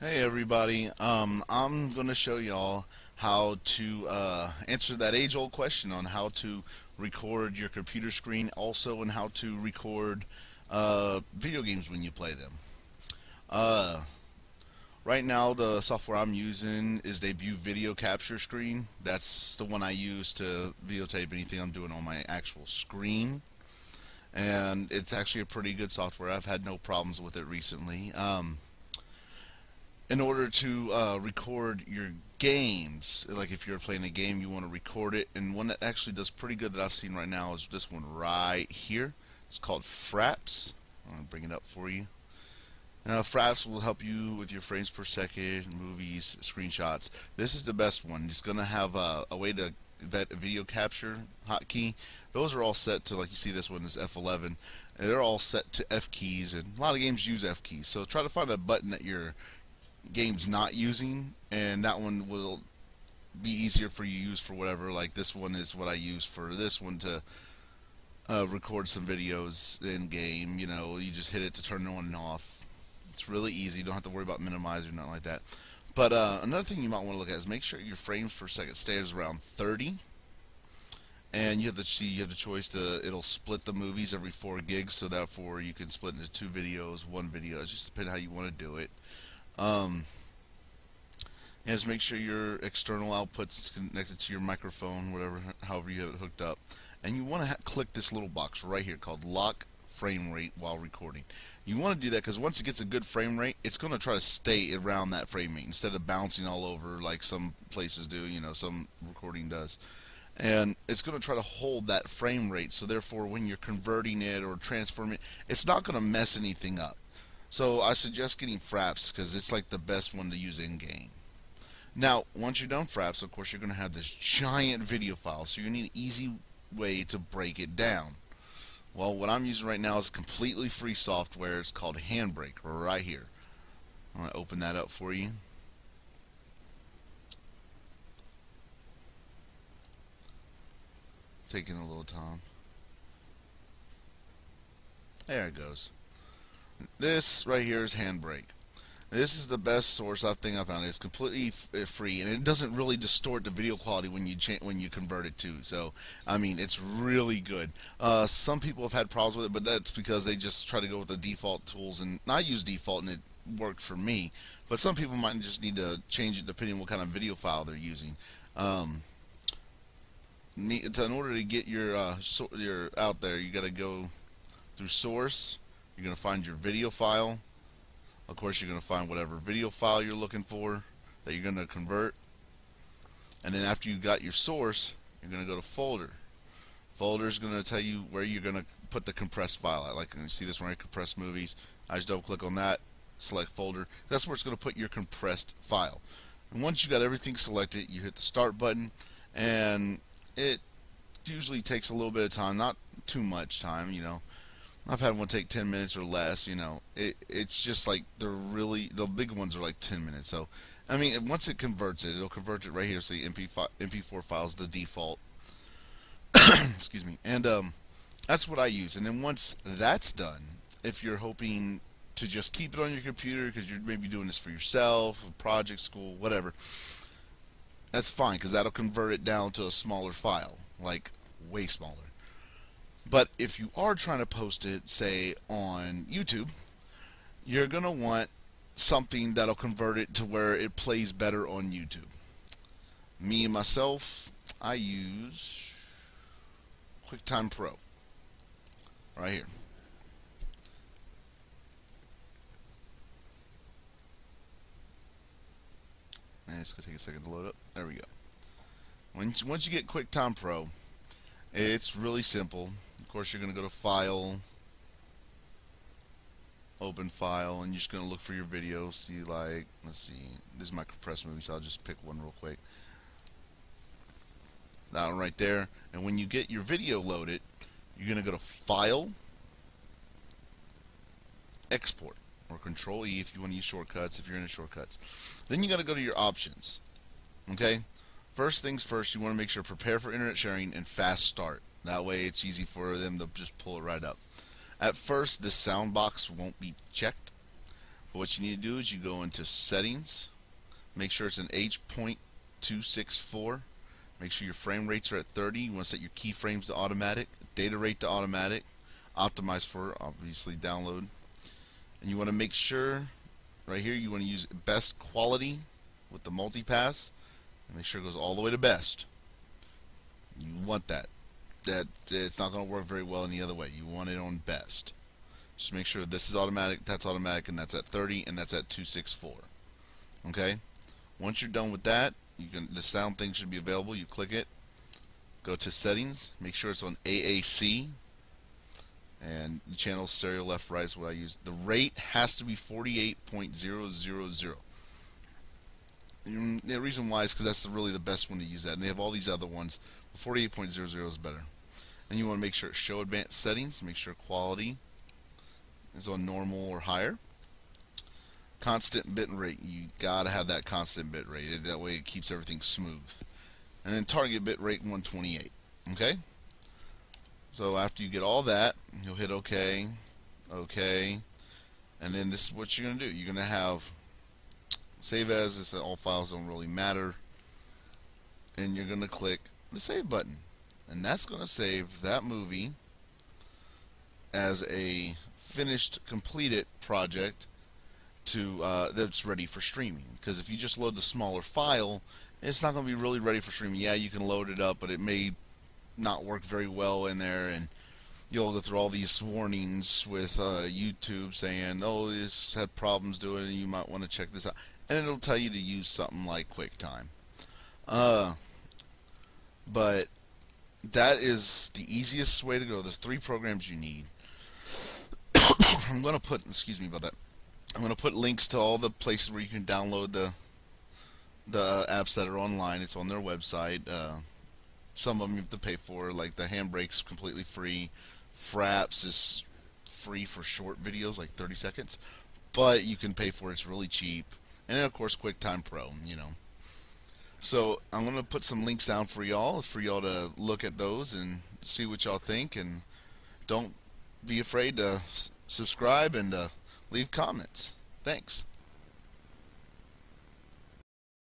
Hey everybody, I'm going to show y'all how to answer that age-old question on how to record your computer screen, also and how to record video games when you play them. Uh, right now the software I'm using is Debut Video Capture Screen. That's the one I use to videotape anything I'm doing on my actual screen. And it's actually a pretty good software. I've had no problems with it recently. In order to record your games, like if you're playing a game, you want to record it. And one that actually does pretty good that I've seen right now is this one right here. It's called Fraps. I'm going to bring it up for you. Fraps will help you with your frames per second, movies, screenshots. This is the best one. It's going to have a way to that video capture hotkey. Those are all set to, like you see, this one is F11. And they're all set to F keys, and a lot of games use F keys. So try to find a button that your game's not using, and that one will be easier for you to use for whatever. Like this one is what I use for this one to record some videos in game. You know, you just hit it to turn it on and off. It's really easy. You don't have to worry about minimizing or nothing like that. But another thing you might want to look at is make sure your frames per second stays around 30. And you have the choice to, it'll split the movies every 4 gigs, so therefore you can split into 2 videos, 1 video. It just depends how you want to do it. Um, and just make sure your external output's connected to your microphone, whatever, however you have it hooked up. And you want to click this little box right here called Lock Frame Rate while recording. You want to do that because once it gets a good frame rate, it's going to try to stay around that frame rate instead of bouncing all over like some places do, you know, some recording does. And it's going to try to hold that frame rate, so therefore when you're converting it or transforming it, it's not going to mess anything up. So I suggest getting Fraps because it's like the best one to use in game. Now, once you're done Fraps, of course, you're going to have this giant video file, so you need an easy way to break it down. Well, what I'm using right now is completely free software. It's called Handbrake right here. I'm going to open that up for you. Taking a little time. There it goes. This right here is Handbrake. This is the best source I think I found. It's completely free, and it doesn't really distort the video quality when you convert it to. So, I mean, it's really good. Some people have had problems with it, but that's because they just try to go with the default tools, and I use default, and it worked for me. But some people might just need to change it depending on what kind of video file they're using. In order to get your out there, you got to go through Source. You're going to find your video file. Of course, you're going to find whatever video file you're looking for that you're going to convert. And then after you got your source, you're going to go to Folder. Folder is going to tell you where you're going to put the compressed file at. Like you see this one right, compressed movies. I just double click on that, select Folder. That's where it's going to put your compressed file. And once you got everything selected, you hit the Start button, and it usually takes a little bit of time, not too much time, you know. I've had one take 10 minutes or less, you know. It's just like the big ones are like 10 minutes. So, I mean, once it converts it, it'll convert it right here. See, MP4 files, the default. Excuse me. And that's what I use. And then once that's done, if you're hoping to just keep it on your computer because you're maybe doing this for yourself, project, school, whatever, that's fine because that'll convert it down to a smaller file, like way smaller. But if you are trying to post it, say, on YouTube, you're going to want something that'll convert it to where it plays better on YouTube. Me, myself, I use QuickTime Pro. Right here. And it's going to take a second to load up. There we go. Once you get QuickTime Pro, it's really simple. Of course, you're going to go to File, Open File, and you're just going to look for your videos. See, like, let's see, this is my compressed movie, so I'll just pick one real quick. That one right there. And when you get your video loaded, you're going to go to File, Export, or Control E if you want to use shortcuts, if you're into shortcuts. Then you got to go to your options. Okay? First things first, you want to make sure Prepare for Internet Sharing and Fast Start. That way it's easy for them to just pull it right up. At first, this sound box won't be checked, But what you need to do is you go into settings, make sure it's an H.264, make sure your frame rates are at 30. You want to set your keyframes to automatic, data rate to automatic, optimize for obviously download, and you want to make sure right here you want to use best quality with the multipass, and make sure it goes all the way to best. You want that. It's not going to work very well any other way. You want it on best. Just make sure this is automatic, that's automatic, and that's at 30, and that's at 264. Okay. Once you're done with that, the sound thing should be available. You click it, go to settings, make sure it's on AAC, and the channel stereo left right is what I use. The rate has to be 48.000. The reason why is because that's really the best one to use that, and they have all these other ones. 48.00 is better. And you want to make sure show advanced settings, make sure quality is on normal or higher. Constant bit rate, you gotta have that constant bit rate. That way it keeps everything smooth. And then target bit rate 128. Okay. So after you get all that, you'll hit OK, OK, and then this is what you're gonna do. You're gonna have save as. This all files don't really matter, and you're gonna click the save button, and that's gonna save that movie as a finished, completed project to that's ready for streaming. Because if you just load the smaller file, it's not going to be really ready for streaming. Yeah, you can load it up, but it may not work very well in there, and you'll go through all these warnings with YouTube saying, oh, this had problems doing it, and you might want to check this out. And it'll tell you to use something like QuickTime. But that is the easiest way to go. There's 3 programs you need. I'm going to put, excuse me about that, I'm going to put links to all the places where you can download the apps that are online. It's on their website. Some of them you have to pay for, like the Handbrake's completely free. Fraps is free for short videos, like 30 seconds. But you can pay for it. It's really cheap. And then, of course, QuickTime Pro, you know. So I'm going to put some links down for y'all to look at those and see what y'all think. And don't be afraid to subscribe and leave comments. Thanks.